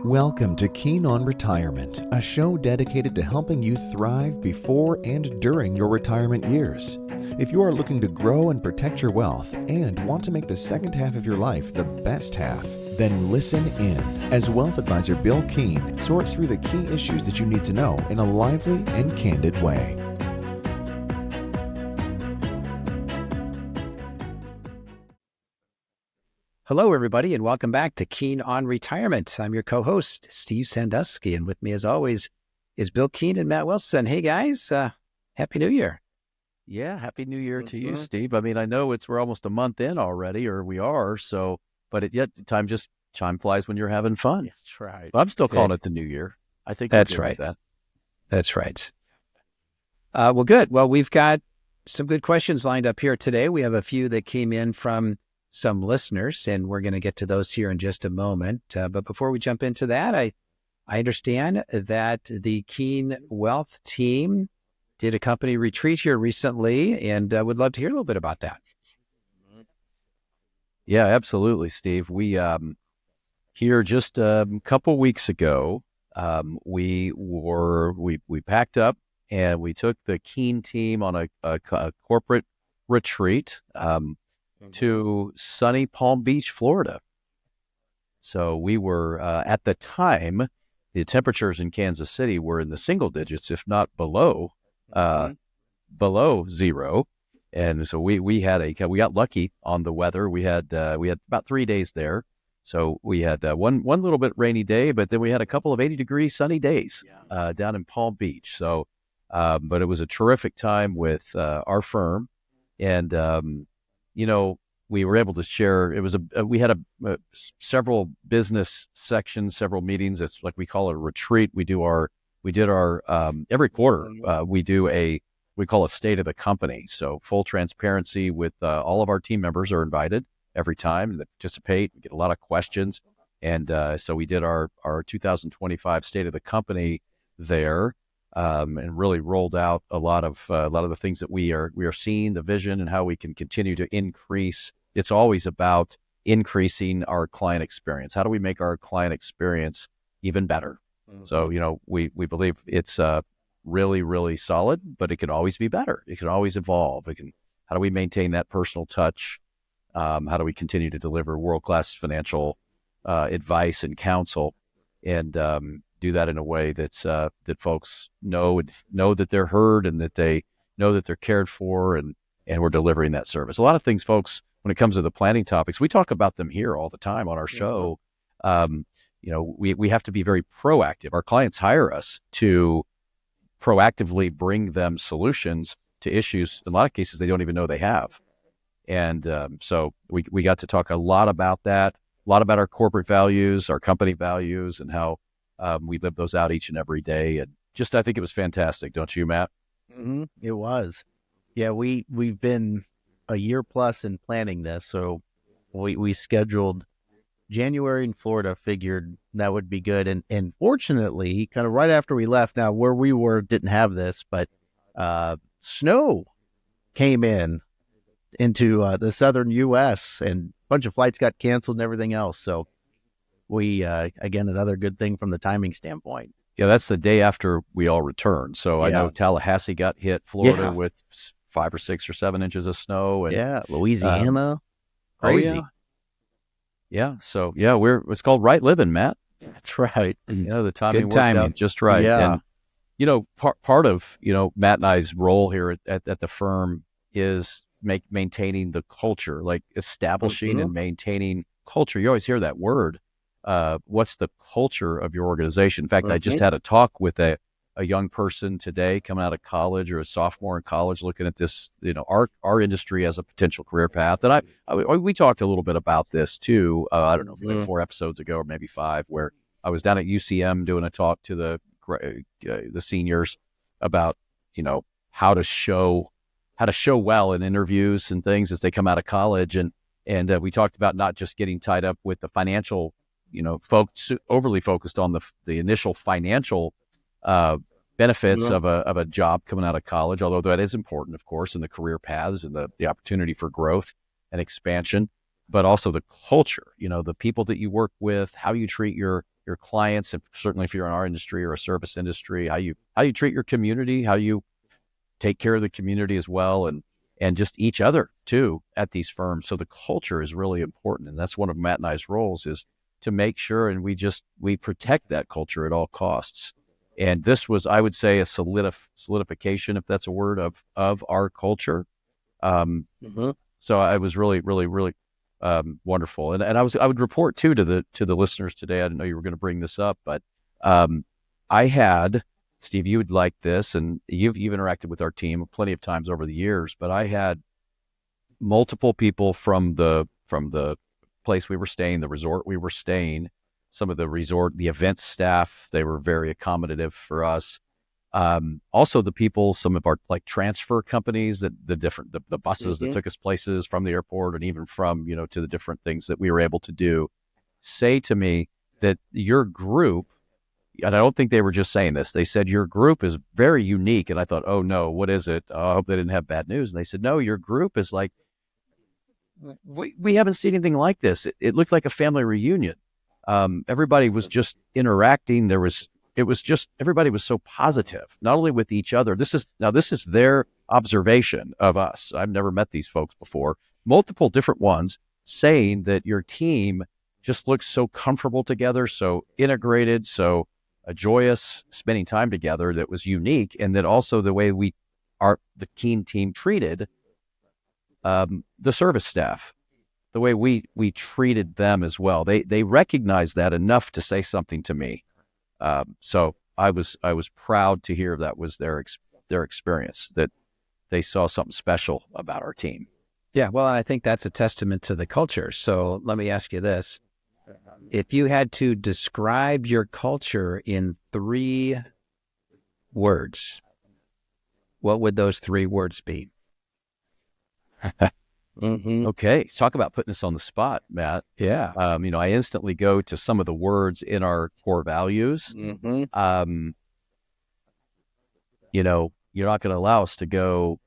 Welcome to Keen on Retirement, a show dedicated to helping you thrive before and during your retirement years. If you are looking to grow and protect your wealth and want to make the second half of your life the best half, then listen in as wealth advisor Bill Keen sorts through the key issues that you need to know in a lively and candid way. Hello, everybody, and welcome back to Keen on Retirement. I'm your co-host, Steve Sandusky, and with me, as always, is Bill Keen and Matt Wilson. Hey, guys, Happy New Year. Yeah, Happy New Year to you, Steve. I mean, I know we're almost a month in already, or we are, but yet time flies when you're having fun. That's right. But I'm still calling it the New Year. I think that's right. That's right. Well, good. Well, we've got some good questions lined up here today. We have a few that came in from some listeners, and we're going to get to those here in just a moment. But before we jump into that, I understand that the Keen Wealth team did a company retreat here recently, and would love to hear a little bit about that. Yeah, absolutely, Steve. We here just a couple weeks ago, we packed up and we took the Keen team on a corporate retreat to sunny Palm Beach, Florida. So we were, at the time, the temperatures in Kansas City were in the single digits, if not below zero. And so we got lucky on the weather. We had about 3 days there. So we had one little bit rainy day, but then we had a couple of 80-degree sunny days down in Palm Beach. So, but it was a terrific time with our firm. And, we were able to share. It was we had several business sections, several meetings. It's like we call it a retreat. We did our every quarter. We call a state of the company. So full transparency with all of our team members are invited every time to participate. We get a lot of questions, and so we did our 2025 state of the company there. And really rolled out a lot of the things that we are seeing, the vision, and how we can continue to increase. It's always about increasing our client experience. How do we make our client experience even better? Mm-hmm. So, we believe it's really, really solid, but it can always be better. It can always evolve. How do we maintain that personal touch? How do we continue to deliver world-class financial advice and counsel, and do that in a way that's that folks know that they're heard, and that they know that they're cared for, and we're delivering that service. A lot of things, folks, when it comes to the planning topics, we talk about them here all the time on our show. We have to be very proactive. Our clients hire us to proactively bring them solutions to issues, in a lot of cases, they don't even know they have. And so we got to talk a lot about that, a lot about our corporate values, our company values, and how we live those out each and every day. And I think it was fantastic. Don't you, Matt? Mm-hmm. It was. Yeah, we've been a year plus in planning this. So we scheduled January in Florida, figured that would be good. And fortunately, kind of right after we left, now where we were didn't have this, but snow came into the southern U.S. and a bunch of flights got canceled and everything else. So we, again, another good thing from the timing standpoint. Yeah, that's the day after we all returned. So I know Tallahassee got hit, Florida with 5 or 6 or 7 inches of snow. And, Louisiana. Crazy. Oh, yeah. So, it's called right living, Matt. That's right. The timing worked out just right. Yeah. And, part of, Matt and I's role here at the firm is maintaining the culture, like establishing and maintaining culture. You always hear that word. What's the culture of your organization? In fact, I just had a talk with a young person today coming out of college, or a sophomore in college, looking at this, our industry as a potential career path. And we talked a little bit about this too. I don't know, 4 episodes ago or maybe 5, where I was down at UCM doing a talk to the seniors about, how to show well in interviews and things as they come out of college. And we talked about not just getting tied up with the financial, folks overly focused on the initial financial benefits of a job coming out of college, although that is important, of course, in the career paths and the opportunity for growth and expansion, but also the culture, the people that you work with, how you treat your your clients, and certainly if you're in our industry or a service industry, how you treat your community, how you take care of the community as well, and just each other too at these firms. So the culture is really important. And that's one of Matt and I's roles, is to make sure and we protect that culture at all costs. And this was, I would say, a solidification, if that's a word, of our culture. So I was really, really, really wonderful. And I would report too to the listeners today. I didn't know you were going to bring this up, but I had, Steve, you would like this, and you've interacted with our team plenty of times over the years, but I had multiple people from the place we were staying, the resort we were staying, some of the event staff, they were very accommodative for us. Also the people, some of our like transfer companies, the buses that took us places from the airport and even from, to the different things that we were able to do, say to me that your group, and I don't think they were just saying this, they said your group is very unique. And I thought, oh no, what is it? Oh, I hope they didn't have bad news. And they said, no, your group is like, we haven't seen anything like this. It looked like a family reunion. Everybody was just interacting. Everybody was so positive, not only with each other. This is their observation of us. I've never met these folks before. Multiple different ones saying that your team just looks so comfortable together, so integrated, so joyous, spending time together, that was unique. And that also the way the Keen team treated the service staff, the way we treated them as well. They recognized that enough to say something to me. So I was proud to hear that was their experience, that they saw something special about our team. Yeah, well, and I think that's a testament to the culture. So let me ask you this. If you had to describe your culture in 3 words, what would those 3 words be? Okay, let's talk about putting us on the spot, Matt. Yeah. I instantly go to some of the words in our core values. You're not going to allow us to go.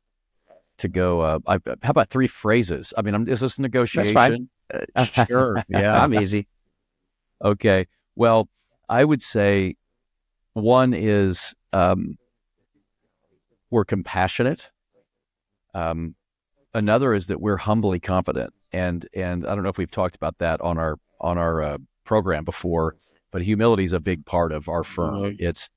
How about 3 phrases? I mean, is this a negotiation? That's fine. Sure. Yeah. I'm easy. Okay. Well, I would say one is we're compassionate. Another is that we're humbly confident, and I don't know if we've talked about that on our program before, but humility is a big part of our firm. It's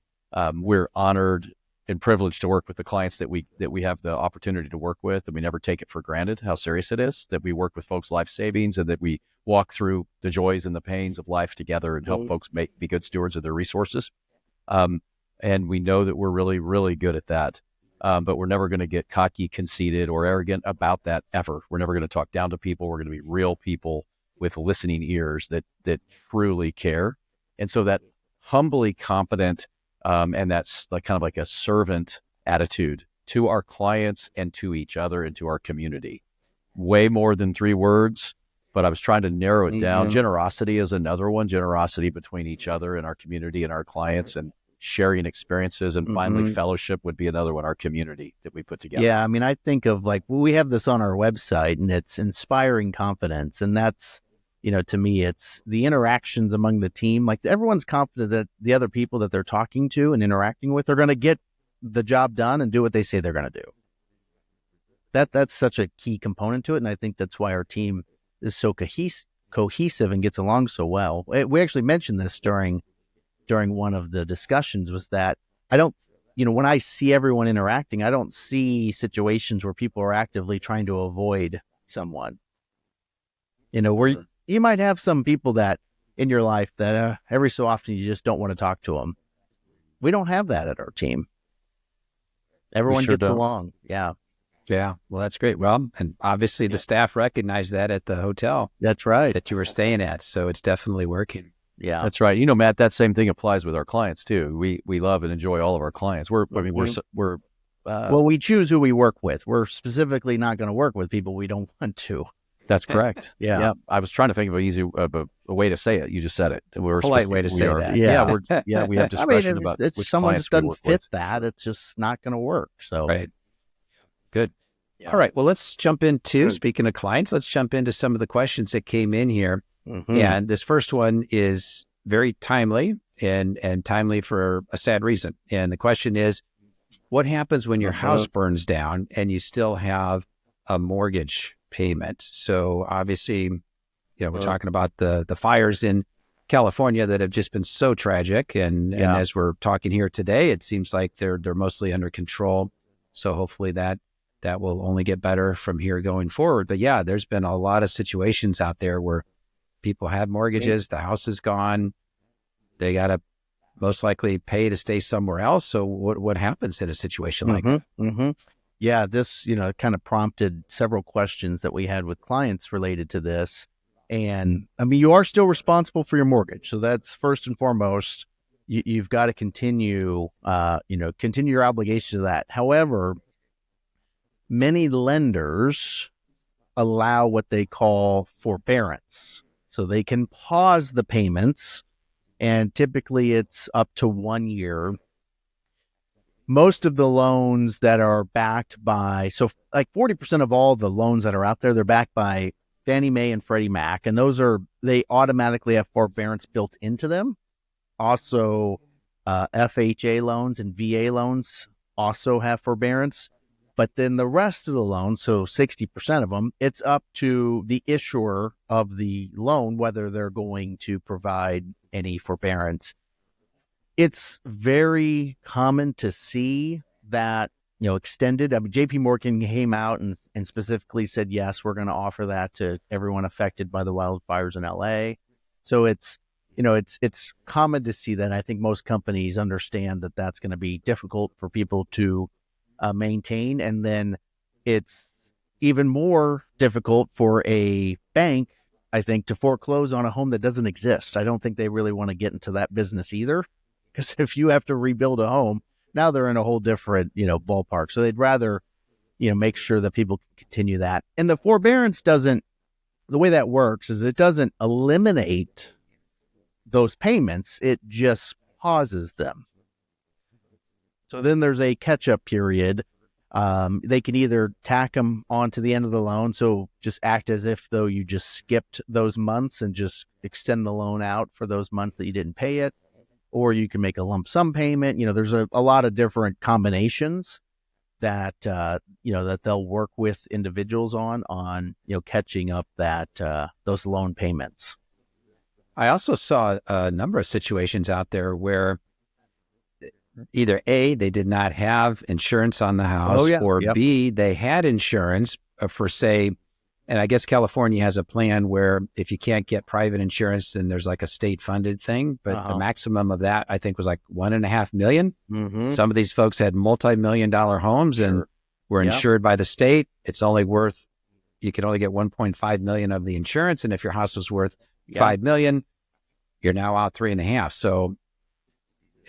we're honored and privileged to work with the clients that we have the opportunity to work with, and we never take it for granted how serious it is that we work with folks' life savings, and that we walk through the joys and the pains of life together and help folks be good stewards of their resources. And we know that we're really, really good at that. But we're never going to get cocky, conceited, or arrogant about that ever. We're never going to talk down to people. We're going to be real people with listening ears that truly care. And so that humbly confident, and that's like kind of like a servant attitude to our clients and to each other and to our community. Way more than 3 words, but I was trying to narrow it down. Generosity is another one. Generosity between each other and our community and our clients, and sharing experiences, and finally fellowship would be another one, our community that we put together. Yeah, I mean, I think of we have this on our website, and it's inspiring confidence, and that's, to me, it's the interactions among the team. Like, everyone's confident that the other people that they're talking to and interacting with are going to get the job done and do what they say they're going to do. That's such a key component to it, and I think that's why our team is so cohesive and gets along so well. We actually mentioned this during one of the discussions, was that I don't, when I see everyone interacting, I don't see situations where people are actively trying to avoid someone. Where you might have some people that in your life that every so often you just don't want to talk to them. We don't have that at our team. Everyone gets along. Yeah. Yeah. Well, that's great. Well, and obviously the staff recognized that at the hotel. That's right. That you were staying at. So it's definitely working. Yeah, that's right. Matt, that same thing applies with our clients too. We love and enjoy all of our clients. Well, we choose who we work with. We're specifically not going to work with people we don't want to. That's correct. Yeah. I was trying to think of an easy a way to say it. You just said it. We're polite way to say that. Yeah. We have discretion about which someone just doesn't fit that. It's just not going to work. So right. Good. Yeah. All right. Well, let's jump into, speaking of clients, let's jump into some of the questions that came in here. And this first one is very timely and timely for a sad reason. And the question is, what happens when your house burns down and you still have a mortgage payment? So obviously, we're talking about the fires in California that have just been so tragic. And as we're talking here today, it seems like they're mostly under control. So hopefully that will only get better from here going forward. But yeah, there's been a lot of situations out there where people have mortgages, the house is gone, they got to most likely pay to stay somewhere else. So what happens in a situation like that? Mm-hmm. Yeah, this, kind of prompted several questions that we had with clients related to this. And I mean, you are still responsible for your mortgage. So that's first and foremost. You've got to continue your obligation to that. However, many lenders allow what they call forbearance. So they can pause the payments, and typically it's up to 1 year. Most of the loans that are backed by, so like 40% of all the loans that are out there, they're backed by Fannie Mae and Freddie Mac, and they automatically have forbearance built into them. Also, FHA loans and VA loans also have forbearance. But then the rest of the loans, so 60% of them, it's up to the issuer of the loan whether they're going to provide any forbearance. It's very common to see that, extended. I mean, JP Morgan came out and specifically said, yes, we're going to offer that to everyone affected by the wildfires in LA. So it's common to see that. I think most companies understand that that's going to be difficult for people to maintain. And then it's even more difficult for a bank, I think, to foreclose on a home that doesn't exist. I don't think they really want to get into that business either, because if you have to rebuild a home, now they're in a whole different, ballpark. So they'd rather, make sure that people can continue that. And the forbearance the way that works is it doesn't eliminate those payments. It just pauses them. So then there's a catch-up period. They can either tack them on to the end of the loan, so just act as if though you just skipped those months and just extend the loan out for those months that you didn't pay it, or you can make a lump sum payment. There's a lot of different combinations that that they'll work with individuals on catching up those loan payments. I also saw a number of situations out there where either A, they did not have insurance on the house, or B, they had insurance for, say, and I guess California has a plan where if you can't get private insurance, then there's like a state funded thing. But the maximum of that, I think, was like $1.5 million. Mm-hmm. Some of these folks had multi-million-dollar homes and were insured by the state. It's only worth, you can only get 1.5 million of the insurance. And if your house was worth 5 million, you're now out 3.5. So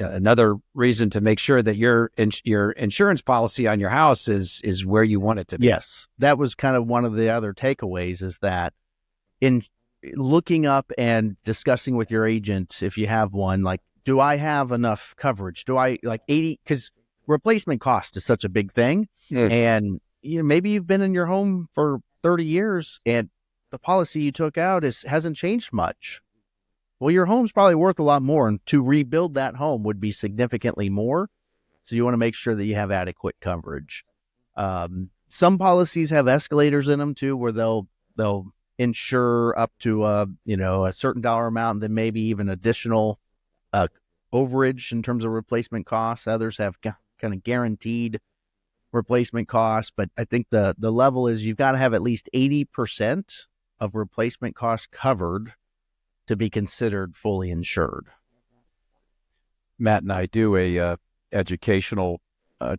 another reason to make sure that your insurance policy on your house is where you want it to be. Yes, that was kind of one of the other takeaways, is that in looking up and discussing with your agent, if you have one, like, do I have enough coverage? Do I, like, 80? Because replacement cost is such a big thing. And maybe you've been in your home for 30 years and the policy you took out hasn't changed much. Well, your home's probably worth a lot more, and to rebuild that home would be significantly more. So you want to make sure that you have adequate coverage. Some policies have escalators in them too, where they'll insure up to a certain dollar amount, and then maybe even additional overage in terms of replacement costs. Others have kind of guaranteed replacement costs, but I think the level is you've got to have at least 80% of replacement costs covered to be considered fully insured. Matt and I do a educational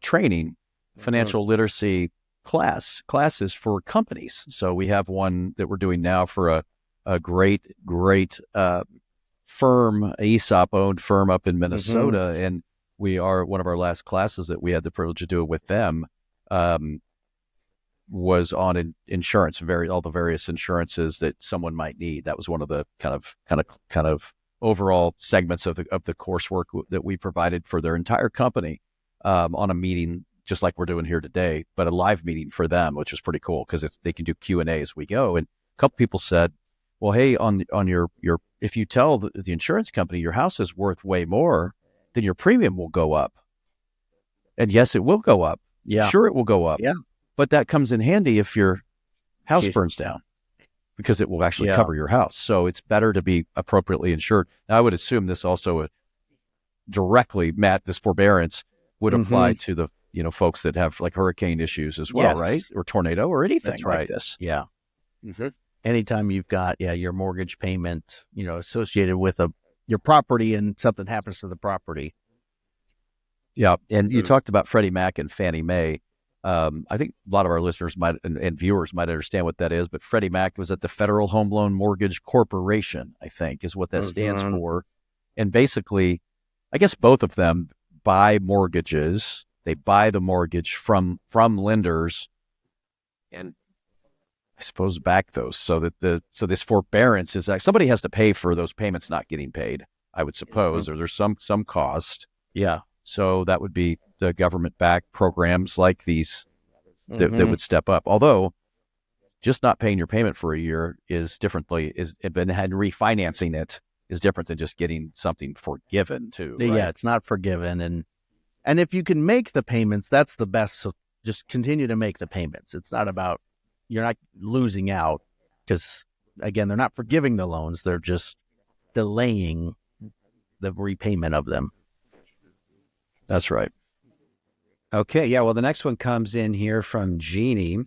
training, financial literacy classes for companies. So we have one that we're doing now for a great firm, ESOP owned firm up in Minnesota. And we are, one of our last classes that we had the privilege of doing with them was on insurance, all the various insurances that someone might need. That was one of the kind of overall segments of the coursework that we provided for their entire company on a meeting, just like we're doing here today, but a live meeting for them, which is pretty cool because they can do Q&A as we go. And a couple people said, well, hey, on your if you tell the insurance company your house is worth way more, then your premium will go up. And yes, it will go up. Yeah. Sure, it will go up. Yeah. But that comes in handy if your house Jeez. burns down, because it will actually Yeah. cover your house. So it's better to be appropriately insured. Now, I would assume this also directly, Matt, this forbearance would apply to the folks that have like hurricane issues as well, Yes. right? Or tornado or anything That's like right. this. Yeah. Anytime you've got your mortgage payment, associated with your property, and something happens to the property. Yeah, and you talked about Freddie Mac and Fannie Mae. I think a lot of our listeners might and viewers might understand what that is, but Freddie Mac was at the Federal Home Loan Mortgage Corporation, I think is what that stands for. And basically, I guess both of them buy mortgages. They buy the mortgage from lenders, and I suppose back those, so that so this forbearance is like somebody has to pay for those payments not getting paid, I would suppose, or there's some cost. Yeah. So that would be the government-backed programs like these that would step up. Although, just not paying your payment for a year and refinancing it is different than just getting something forgiven too. Right? Yeah, it's not forgiven, and if you can make the payments, that's the best. So just continue to make the payments. It's not about, you're not losing out, because again, they're not forgiving the loans; they're just delaying the repayment of them. That's right. Okay. Yeah. Well, the next one comes in here from Jeannie,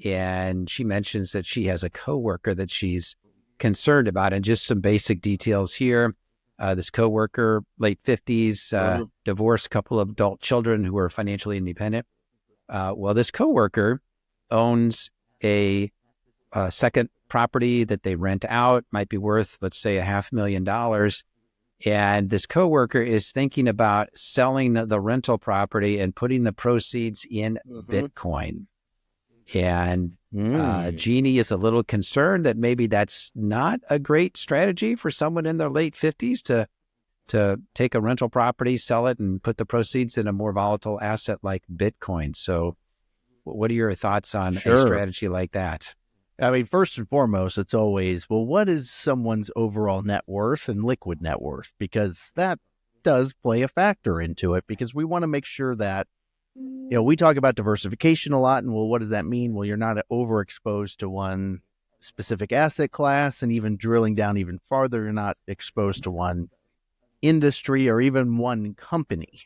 and she mentions that she has a coworker that she's concerned about, and just some basic details here. This coworker, late 50s, divorced, couple of adult children who are financially independent. Well, this coworker owns a second property that they rent out, might be worth, let's say, $500,000. And this coworker is thinking about selling the rental property and putting the proceeds in Bitcoin. And Jeannie is a little concerned that maybe that's not a great strategy for someone in their late 50s to take a rental property, sell it, and put the proceeds in a more volatile asset like Bitcoin. So what are your thoughts on a strategy like that? I mean, first and foremost, it's always, well, what is someone's overall net worth and liquid net worth? Because that does play a factor into it, because we want to make sure that, we talk about diversification a lot, and well, what does that mean? Well, you're not overexposed to one specific asset class, and even drilling down even farther, you're not exposed to one industry or even one company,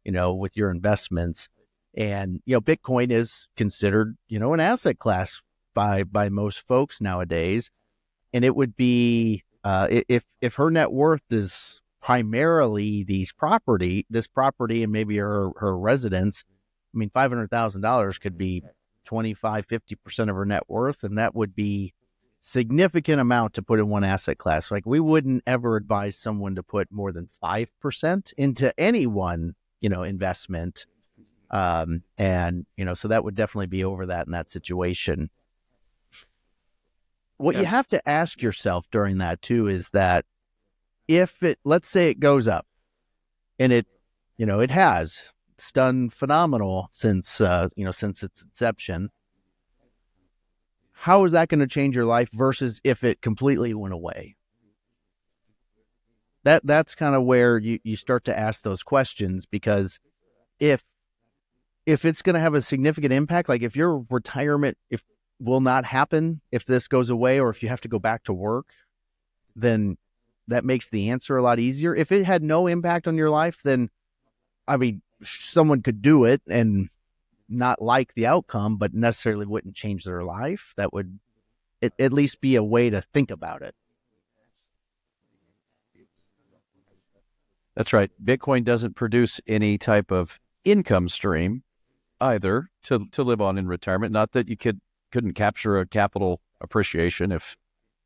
with your investments. And, Bitcoin is considered, an asset class by most folks nowadays. And it would be, if her net worth is primarily this property and maybe her residence, I mean, $500,000 could be 25-50% of her net worth. And that would be significant amount to put in one asset class. Like, we wouldn't ever advise someone to put more than 5% into any one, investment. And, so that would definitely be over that in that situation. What you have to ask yourself during that too is that let's say it goes up, and it's done phenomenal since its inception. How is that going to change your life versus if it completely went away? That's kind of where you start to ask those questions, because if it's going to have a significant impact, like if your retirement will not happen if this goes away, or if you have to go back to work, then that makes the answer a lot easier. If it had no impact on your life, then, I mean, someone could do it and not like the outcome, but necessarily wouldn't change their life. That would at least be a way to think about it. That's right. Bitcoin doesn't produce any type of income stream either to live on in retirement. Not that you couldn't capture a capital appreciation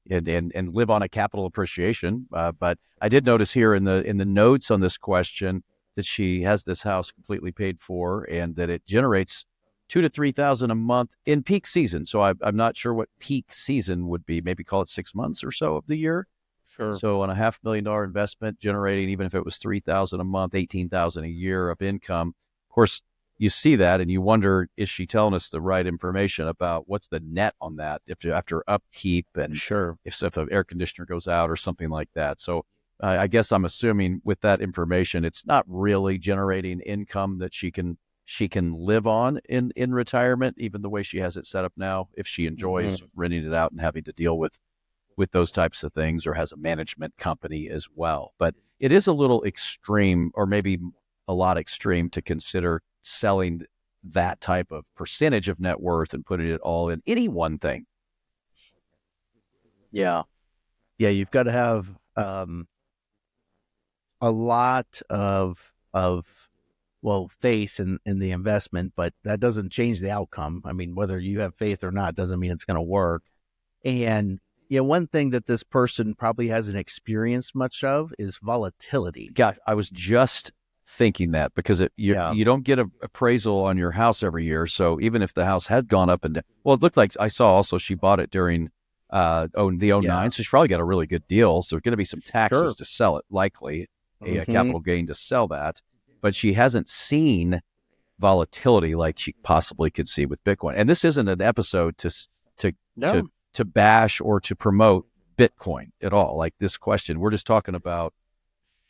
and live on a capital appreciation. But I did notice here in the notes on this question that she has this house completely paid for, and that it generates $2,000 to $3,000 a month in peak season. So I'm not sure what peak season would be. Maybe call it 6 months or so of the year. Sure. So on a $500,000 investment, generating, even if it was $3,000 a month, $18,000 a year of income. Of course, you see that and you wonder, is she telling us the right information about what's the net on that if after upkeep and Sure. if the air conditioner goes out or something like that. So I guess I'm assuming with that information, it's not really generating income that she can live on in retirement, even the way she has it set up now, if she enjoys renting it out and having to deal with those types of things, or has a management company as well. But it is a little extreme, or maybe a lot extreme, to consider selling that type of percentage of net worth and putting it all in any one thing. Yeah. Yeah. You've got to have a lot of faith in the investment, but that doesn't change the outcome. I mean, whether you have faith or not doesn't mean it's going to work. And one thing that this person probably hasn't experienced much of is volatility. Gosh, I was just thinking that, because you don't get an appraisal on your house every year. So even if the house had gone up and down, well, it looked like I saw also she bought it during the 09, so she probably got a really good deal. So there's going to be some taxes to sell it, likely a capital gain to sell that. But she hasn't seen volatility like she possibly could see with Bitcoin. And this isn't an episode to bash or to promote Bitcoin at all. Like this question, we're just talking about.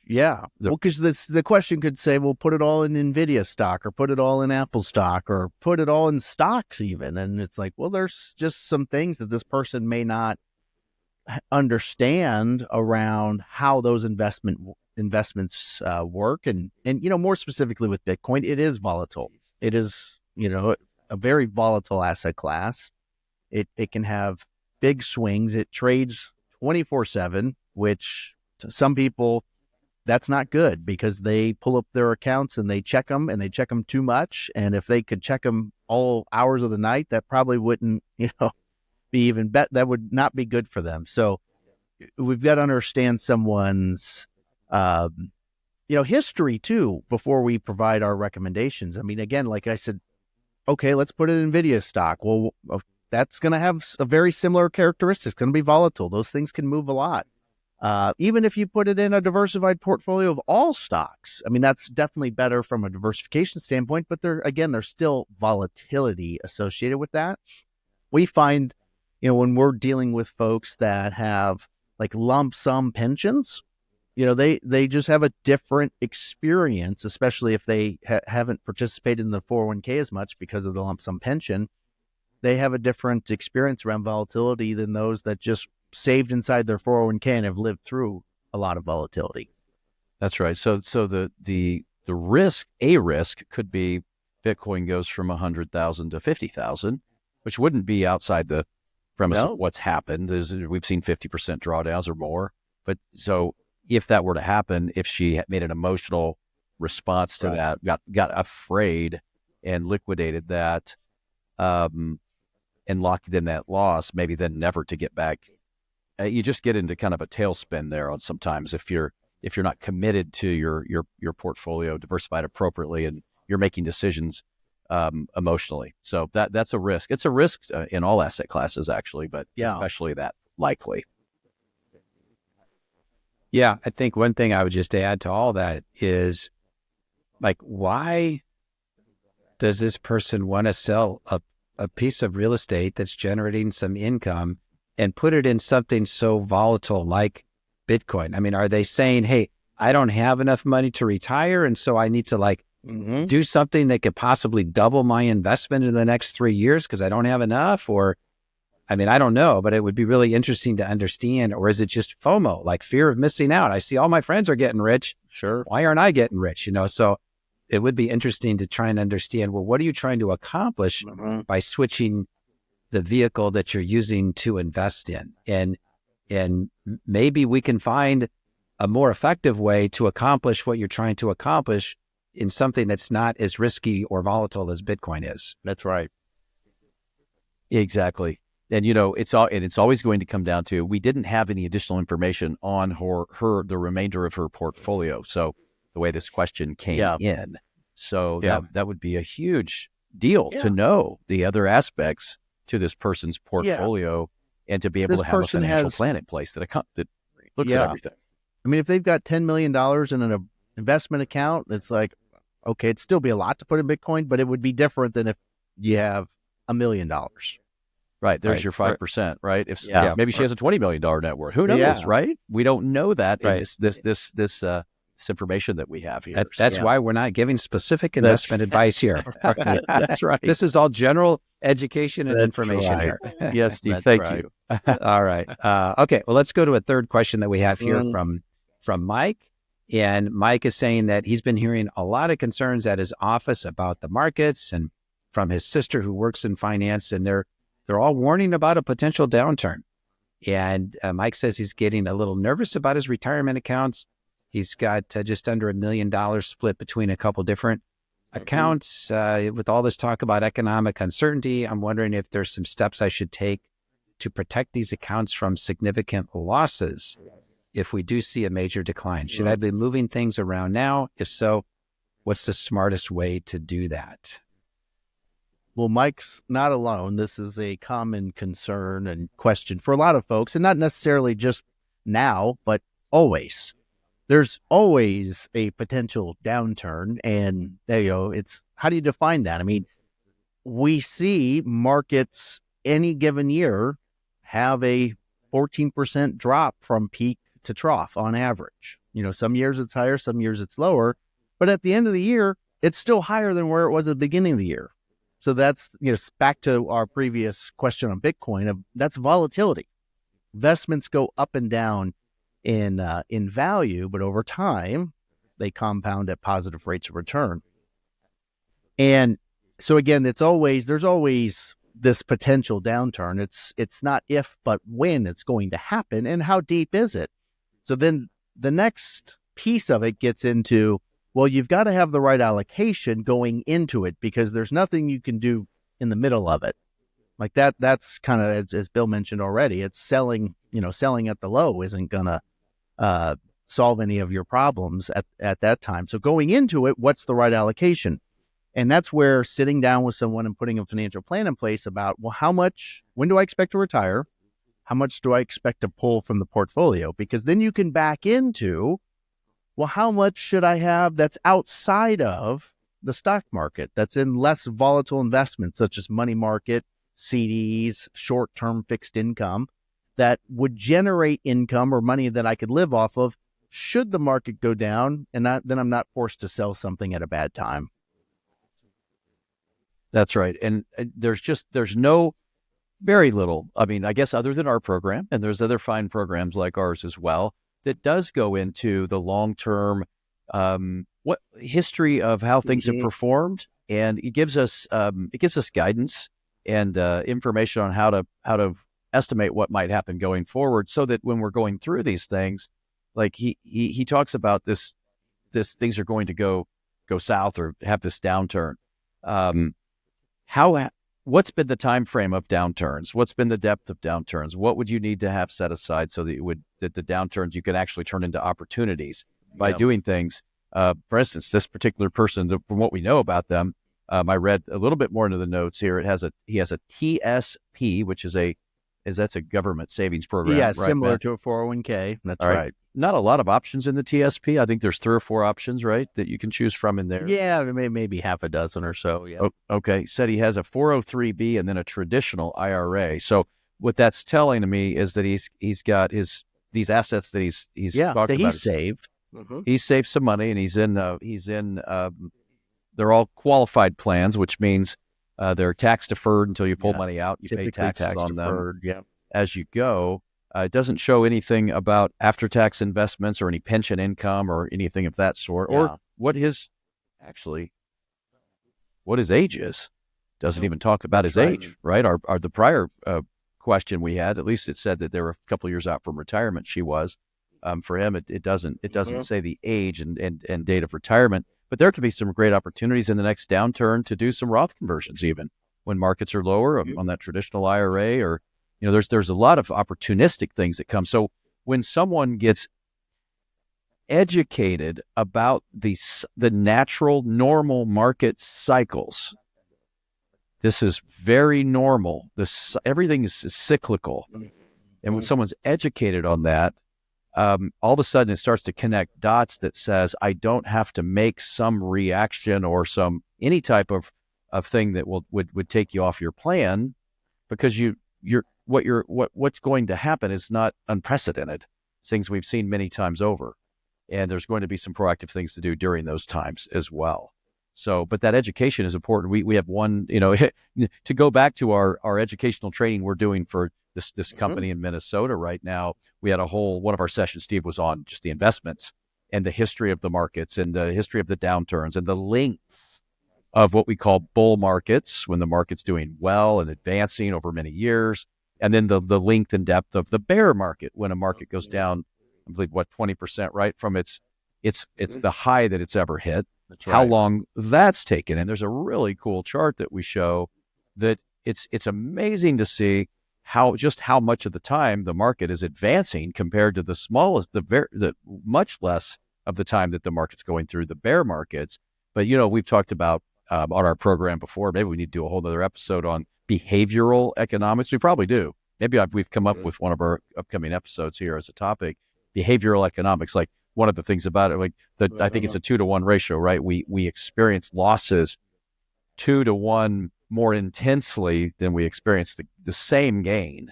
Yeah. Because the question could say, well, put it all in NVIDIA stock, or put it all in Apple stock, or put it all in stocks even. And it's like, well, there's just some things that this person may not understand around how those investments work. And more specifically with Bitcoin, it is volatile. It is, a very volatile asset class. It can have big swings. It trades 24/7, which to some people, that's not good, because they pull up their accounts and they check them too much. And if they could check them all hours of the night, that probably wouldn't, be even that would not be good for them. So we've got to understand someone's, history too, before we provide our recommendations. I mean, again, like I said, okay, let's put it in NVIDIA stock. Well, that's going to have a very similar characteristics. It's going to be volatile. Those things can move a lot. Even if you put it in a diversified portfolio of all stocks, I mean, that's definitely better from a diversification standpoint, but there's still volatility associated with that. We find, when we're dealing with folks that have like lump sum pensions, they just have a different experience, especially if they haven't participated in the 401k as much because of the lump sum pension. They have a different experience around volatility than those that just saved inside their 401k and have lived through a lot of volatility. That's right. So the risk could be Bitcoin goes from 100,000 to 50,000, which wouldn't be outside the premise of what's happened. We've seen 50% drawdowns or more. But so if that were to happen, if she made an emotional response to that, got afraid and liquidated that, and locked in that loss, maybe then never to get back. You just get into kind of a tailspin there on sometimes if you're not committed to your portfolio diversified appropriately, and you're making decisions emotionally. So that's a risk. It's a risk in all asset classes, actually, but especially that likely. Yeah, I think one thing I would just add to all that is, like, why does this person want to sell a piece of real estate that's generating some income and put it in something so volatile like Bitcoin? I mean, are they saying, hey, I don't have enough money to retire, and so I need to do something that could possibly double my investment in the next 3 years because I don't have enough? Or, I mean, I don't know, but it would be really interesting to understand. Or is it just FOMO, like fear of missing out? I see all my friends are getting rich. Sure. Why aren't I getting rich? So it would be interesting to try and understand, well, what are you trying to accomplish by switching the vehicle that you're using to invest in? And maybe we can find a more effective way to accomplish what you're trying to accomplish in something that's not as risky or volatile as Bitcoin is. That's right. Exactly. And, it's always going to come down to, we didn't have any additional information on the remainder of her portfolio. So the way this question came in. So that would be a huge deal to know the other aspects to this person's portfolio and to be able to have a financial plan in place that looks at everything. I mean, if they've got $10 million in an investment account, it's like, Okay, it'd still be a lot to put in Bitcoin, but it would be different than if you have $1 million. Right. There's Right. your 5%, right? If Yeah. maybe she has a $20 million net worth. Who knows, Yeah. right? We don't know that in Right. this information that we have here. That's Yeah. why we're not giving specific investment advice here. Right. That's right. This is all general education and That's information right. here. Yes, Steve. That's Thank right. you. All right. Okay. Well, let's go to a third question that we have here Mm. from Mike. And Mike is saying that he's been hearing a lot of concerns at his office about the markets, and from his sister who works in finance, and they're all warning about a potential downturn. And Mike says he's getting a little nervous about his retirement accounts. He's got just under $1 million split between a couple different accounts. With all this talk about economic uncertainty, I'm wondering if there's some steps I should take to protect these accounts from significant losses if we do see a major decline. Should I be moving things around now? If so, what's the smartest way to do that? Well, Mike's not alone. This is a common concern and question for a lot of folks, and not necessarily just now, but always. There's always a potential downturn, and it's how do you define that? I mean, we see markets any given year have a 14% drop from peak to trough on average. Some years it's higher, some years it's lower, but at the end of the year, it's still higher than where it was at the beginning of the year. So that's, back to our previous question on Bitcoin, that's volatility. Investments go up and down in value, but over time, they compound at positive rates of return. And so again, there's always this potential downturn. It's not if, but when it's going to happen, and how deep is it? So then the next piece of it gets into, well, you've got to have the right allocation going into it, because there's nothing you can do in the middle of it. Like that's kind of, as Bill mentioned already, it's selling at the low isn't going to solve any of your problems at that time. So going into it, what's the right allocation? And that's where sitting down with someone and putting a financial plan in place about, well, when do I expect to retire? How much do I expect to pull from the portfolio? Because then you can back into, well, how much should I have that's outside of the stock market, that's in less volatile investments, such as money market, CDs, short-term fixed income, that would generate income or money that I could live off of should the market go down, and then I'm not forced to sell something at a bad time. That's right. And there's very little, I mean, I guess other than our program, and there's other fine programs like ours as well, that does go into the long-term what history of how things have performed, and it gives us guidance and information on how to estimate what might happen going forward, so that when we're going through these things, like he talks about this things are going to go south or have this downturn. What's been the time frame of downturns? What's been the depth of downturns? What would you need to have set aside so that the downturns you can actually turn into opportunities by doing things? For instance, this particular person, from what we know about them, I read a little bit more into the notes here. He has a TSP, which that's a government savings program. Yeah, right, similar Matt? to a 401k. That's All right. Not a lot of options in the TSP. I think there's 3 or 4 options, right, that you can choose from in there. Yeah, maybe half a dozen or so. Yeah. Okay. Said he has a 403B and then a traditional IRA. So what that's telling me is that he's got these assets that he's talked about. He's saved. He's saved some money, and he's in they're all qualified plans, which means they're tax deferred until you pull money out. You pay taxes on them as you go. It doesn't show anything about after-tax investments or any pension income or anything of that sort, or what his age is. Doesn't even talk about his age, right? Our the prior question we had, at least it said that they were a couple of years out from retirement. She was. For him, it doesn't say the age and date of retirement, but there could be some great opportunities in the next downturn to do some Roth conversions, even when markets are lower on that traditional IRA, or there's a lot of opportunistic things that come. So when someone gets educated about the natural, normal market cycles, this is very normal. Everything is cyclical, and when someone's educated on that, all of a sudden it starts to connect dots that says, I don't have to make some reaction or any type of thing that would take you off your plan, because what's going to happen is not unprecedented. It's things we've seen many times over, and there's going to be some proactive things to do during those times as well. So, but that education is important. We have one, to go back to our educational training we're doing for this company in Minnesota right now. We had one of our sessions, Steve, was on just the investments and the history of the markets and the history of the downturns and the length of what we call bull markets, when the market's doing well and advancing over many years, and then the length and depth of the bear market, when a market goes down, I believe 20%, right, from it's the high that it's ever hit. That's right. How long that's taken. And there's a really cool chart that we show that it's amazing to see how much of the time the market is advancing compared to the much less of the time that the market's going through the bear markets. But, we've talked about on our program before, maybe we need to do a whole other episode on behavioral economics. We probably do. Maybe we've come up with one of our upcoming episodes here as a topic, behavioral economics. Like, one of the things about it, I think it's a 2-to-1 ratio, right? We experience losses 2-to-1 more intensely than we experience the same gain.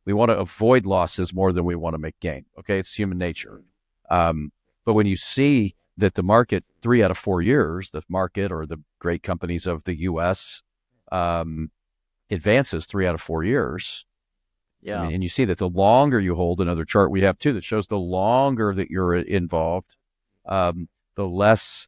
We want to avoid losses more than we want to make gain. Okay, it's human nature. But when you see that the market 3 out of 4 years, the market or the great companies of the U.S. Advances 3 out of 4 years. Yeah. I mean, and you see that the longer you hold, another chart we have too that shows the longer that you're involved, the less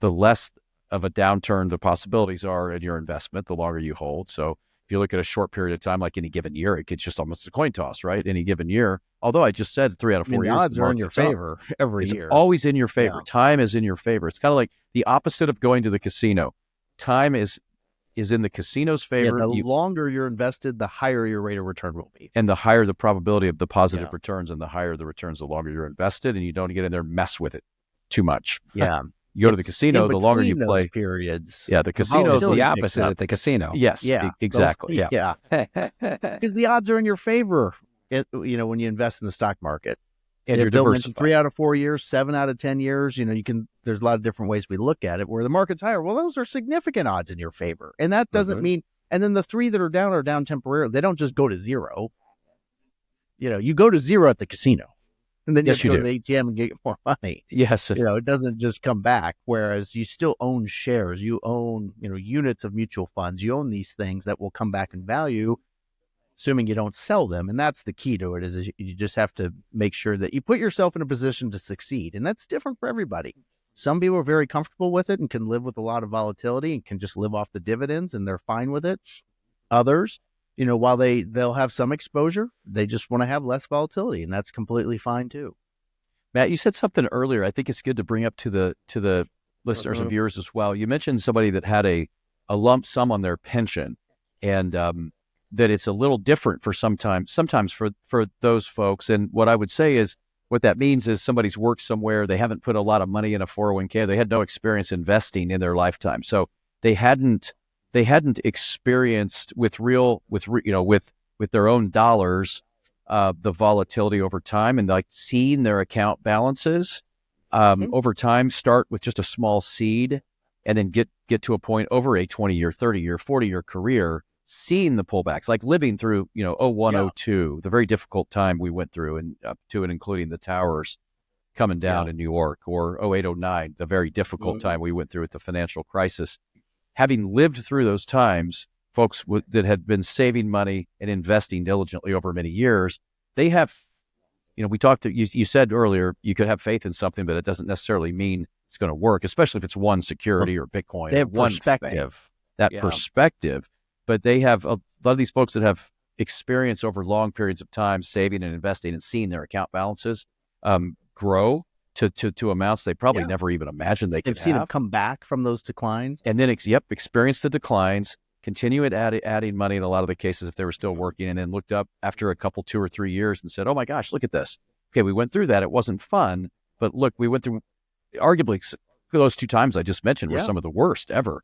of a downturn the possibilities are in your investment, the longer you hold. So if you look at a short period of time, like any given year, it's just almost a coin toss, right? Any given year. Although I just said 3 out of 4 years, the odds are in your favor every it's year. Always in your favor. Yeah. Time is in your favor. It's kind of like the opposite of going to the casino. Time is in the casino's favor. Yeah, the longer you're invested, the higher your rate of return will be. And the higher the probability of the positive returns, and the higher the returns, the longer you're invested, and you don't get in there and mess with it too much. Yeah. You go to the casino, the longer you play. Periods. Yeah, the casino is the opposite at the casino. Yes, Yeah. exactly. Yeah. Because the odds are in your favor, when you invest in the stock market. And you're Bill diversified. mentioned 3 out of 4 years, 7 out of 10 years, there's a lot of different ways we look at it where the market's higher. Well, those are significant odds in your favor. And that doesn't mean, and then the 3 that are down temporarily. They don't just go to zero. You go to zero at the casino, and then you go to the ATM and get more money. Yes. It doesn't just come back. Whereas you still own shares, you own, units of mutual funds, you own these things that will come back in value, assuming you don't sell them. And that's the key to it, is you just have to make sure that you put yourself in a position to succeed. And that's different for everybody. Some people are very comfortable with it and can live with a lot of volatility and can just live off the dividends and they're fine with it. Others, while they'll have some exposure, they just want to have less volatility, and that's completely fine too. Matt, you said something earlier. I think it's good to bring up to the listeners and viewers as well. You mentioned somebody that had a lump sum on their pension, and that it's a little different for sometimes for those folks. And what I would say is, what that means is somebody's worked somewhere, they haven't put a lot of money in a 401k, they had no experience investing in their lifetime, so they hadn't experienced with their own dollars the volatility over time, and like seeing their account balances over time start with just a small seed, and then get to a point over a 20-year, 30-year, 40-year career, seeing the pullbacks, like living through, 01, 02, the very difficult time we went through, and up to and including the towers coming down in New York, or 08, 09, the very difficult time we went through with the financial crisis. Having lived through those times, folks that had been saving money and investing diligently over many years, they have, we talked to, you said earlier, you could have faith in something, but it doesn't necessarily mean it's going to work, especially if it's one security or Bitcoin. They have one perspective. Perspective. But they have a lot of these folks that have experience over long periods of time saving and investing and seeing their account balances grow to amounts they probably never even imagined they could have. They've seen them come back from those declines. And then, experience the declines, continue at adding money in a lot of the cases if they were still working, and then looked up after a couple, 2 or 3 years and said, oh my gosh, look at this. Okay, we went through that. It wasn't fun, but look, we went through, arguably, those 2 times I just mentioned were some of the worst ever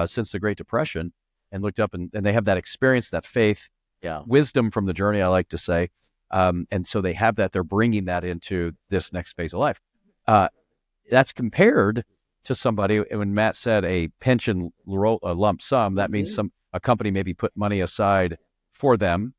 since the Great Depression, and looked up and they have that experience, that faith, wisdom from the journey, I like to say. And so they have that, they're bringing that into this next phase of life. That's compared to somebody, when Matt said a pension a lump sum, that means a company maybe put money aside for them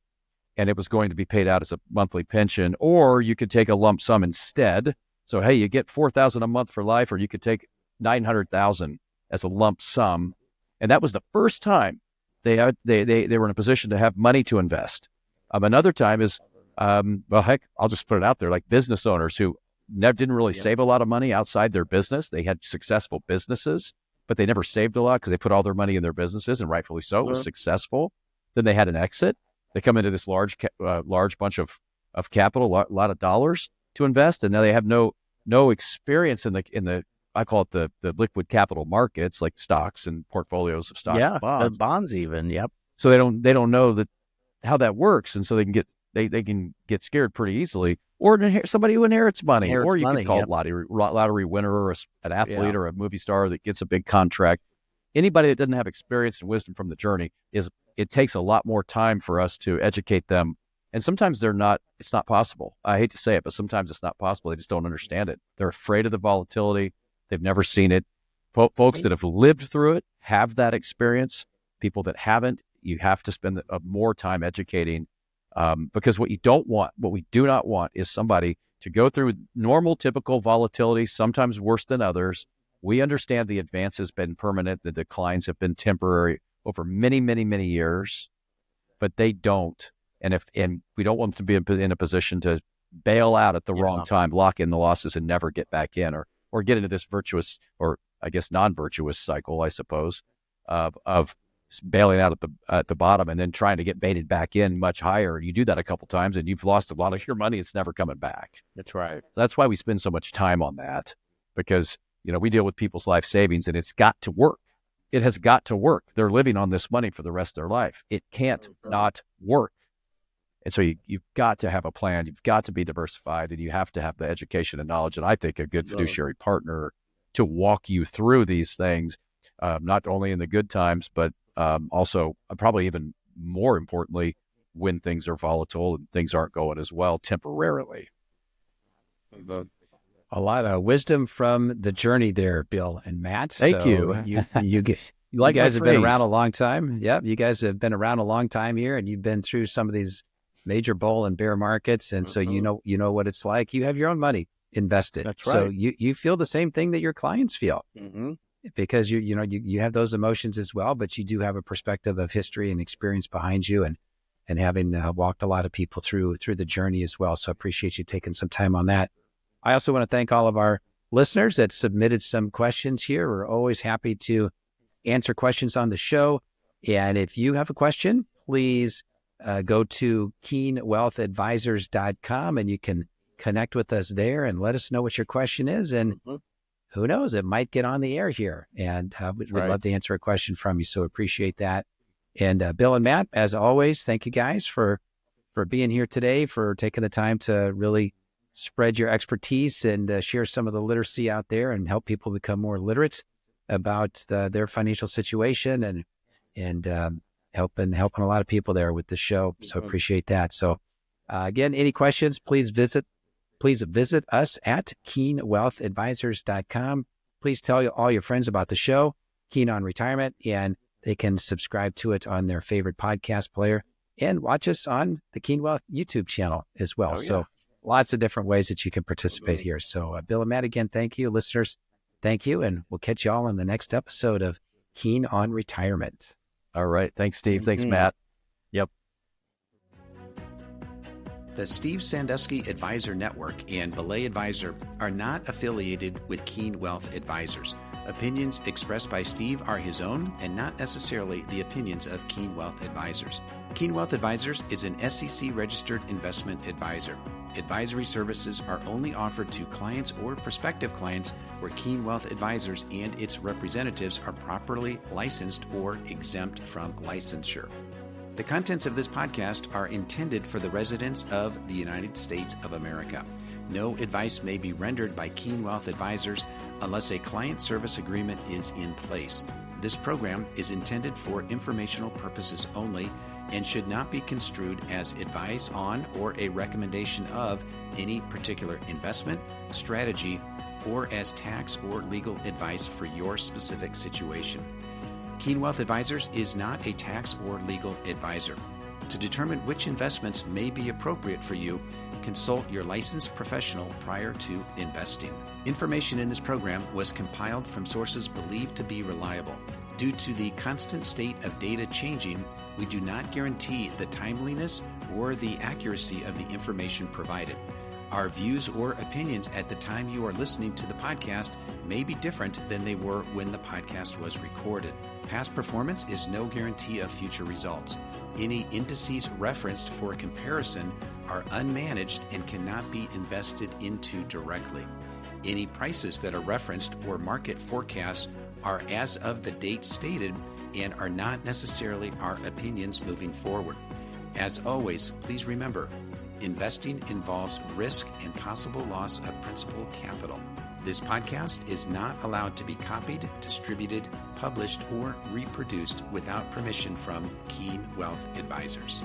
and it was going to be paid out as a monthly pension, or you could take a lump sum instead. So, hey, you get $4,000 a month for life, or you could take $900,000 as a lump sum. And that was the first time they were in a position to have money to invest. Another time is, well, heck, I'll just put it out there, like business owners who didn't really save a lot of money outside their business. They had successful businesses, but they never saved a lot because they put all their money in their businesses, and rightfully so, it was successful. Then they had an exit. They come into this large bunch of capital, a lot of dollars to invest, and now they have no experience in the I call it the liquid capital markets, like stocks and portfolio's of stocks, and bonds. Bonds even. Yep. So they don't know how that works, and so they can get scared pretty easily. Or somebody who inherits money, or you could call it lottery winner, or an athlete, or a movie star that gets a big contract. Anybody that doesn't have experience and wisdom from the journey, it takes a lot more time for us to educate them. And sometimes it's not possible. I hate to say it, but sometimes it's not possible. They just don't understand it. They're afraid of the volatility. They've never seen it. Folks that have lived through it have that experience. People that haven't, you have to spend more time educating, because what we do not want is somebody to go through normal, typical volatility, sometimes worse than others. We understand the advance has been permanent. The declines have been temporary over many, many, many years, but they don't. And we don't want them to be in a position to bail out at the wrong time, lock in the losses and never get back in, or get into this virtuous, or I guess non-virtuous cycle, I suppose, of bailing out at the bottom and then trying to get baited back in much higher. You do that a couple times and you've lost a lot of your money. It's never coming back. That's right. So that's why we spend so much time on that, because we deal with people's life savings, and it's got to work. It has got to work. They're living on this money for the rest of their life. It can't not work. And so you've got to have a plan. You've got to be diversified, and you have to have the education and knowledge. And I think a good fiduciary partner to walk you through these things, not only in the good times, but also probably even more importantly, when things are volatile and things aren't going as well temporarily. A lot of wisdom from the journey there, Bill and Matt. Thank you. You guys have been around a long time. Yep, you guys have been around a long time here, and you've been through some of these major bull and bear markets, and so you know what it's like. You have your own money invested. That's right. So you feel the same thing that your clients feel, because you have those emotions as well, but you do have a perspective of history and experience behind you, and having walked a lot of people through the journey as well. So I appreciate you taking some time on that. I also want to thank all of our listeners that submitted some questions here. We're always happy to answer questions on the show. And if you have a question, please go to keenwealthadvisors.com, and you can connect with us there and let us know what your question is. And who knows, it might get on the air here. And we'd love to answer a question from you. So appreciate that. And Bill and Matt, as always, thank you guys for being here today, for taking the time to really spread your expertise and share some of the literacy out there and help people become more literate about their financial situation, and helping a lot of people there with the show. So appreciate that. So again, any questions, please visit us at keenwealthadvisors.com. Please tell all your friends about the show, Keen on Retirement, and they can subscribe to it on their favorite podcast player and watch us on the Keen Wealth YouTube channel as well. So lots of different ways that you can participate here. So Bill and Matt, again, thank you. Listeners, thank you. And we'll catch you all in the next episode of Keen on Retirement. All right. Thanks, Steve. Thanks, Matt. Yep. The Steve Sandusky Advisor Network and Belay Advisor are not affiliated with Keen Wealth Advisors. Opinions expressed by Steve are his own and not necessarily the opinions of Keen Wealth Advisors. Keen Wealth Advisors is an SEC-registered investment advisor. Advisory services are only offered to clients or prospective clients where Keen Wealth Advisors and its representatives are properly licensed or exempt from licensure. The contents of this podcast are intended for the residents of the United States of America. No advice may be rendered by Keen Wealth Advisors unless a client service agreement is in place. This program is intended for informational purposes only and should not be construed as advice on or a recommendation of any particular investment, strategy, or as tax or legal advice for your specific situation. Keen Wealth Advisors is not a tax or legal advisor. To determine which investments may be appropriate for you, consult your licensed professional prior to investing. Information in this program was compiled from sources believed to be reliable. Due to the constant state of data changing, we do not guarantee the timeliness or the accuracy of the information provided. Our views or opinions at the time you are listening to the podcast may be different than they were when the podcast was recorded. Past performance is no guarantee of future results. Any indices referenced for comparison are unmanaged and cannot be invested into directly. Any prices that are referenced or market forecasts are as of the date stated and are not necessarily our opinions moving forward. As always, please remember, investing involves risk and possible loss of principal capital. This podcast is not allowed to be copied, distributed, published, or reproduced without permission from Keen Wealth Advisors.